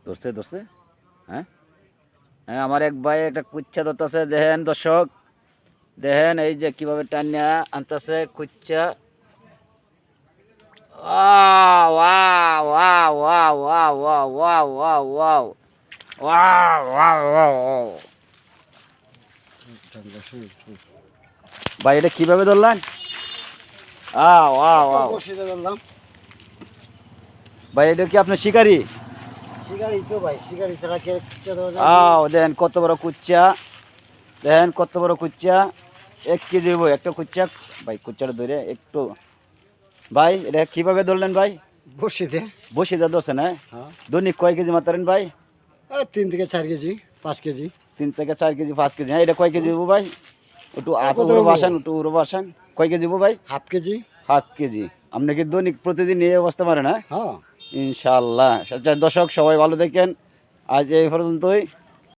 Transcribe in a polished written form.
ধরছে ধরছে। হ্যাঁ হ্যাঁ, আমার এক ভাই একটা কুচ্চা ধরতেছে, দেখেন দর্শক, দেখেন এই যে কিভাবে টানিয়া আনতেছে কুচ্চা। Wow wow wow wow wow wow wow wow wow wow wow wow. ভাই এটা কিভাবে ধরলেন? Wow wow. ভাই এটা কি আপনার শিকারি? দেখেন কত বড় কুচ্চা, দেখেন কত বড় কুচ্চা, 1 কেজি হইব একটা কুচ্চা। ভাই কুচ্চাটা ধরে একটু, ভাই এটা কিভাবে ধরলেন ভাই? বসিতে ধরছেন? হ্যাঁ, দৈনিক কয় কেজি মারতেন ভাই? 3 থেকে 4 কেজি, 5 কেজি। 3 থেকে 4 কেজি, 5 কেজি। হ্যাঁ, এটা কয় কেজি হইব ভাই? একটু উড়ো বাসান, একটু উড়ো বাসান। কয় কেজি হইব ভাই? Half KG. Half KG. আপনি কি দৈনিক প্রতিদিন এই অবস্থা মারেন? হ্যাঁ হ্যাঁ, ইনশাআল্লাহ। দর্শক সবাই ভালো দেখেন, আজ এই পর্যন্তই।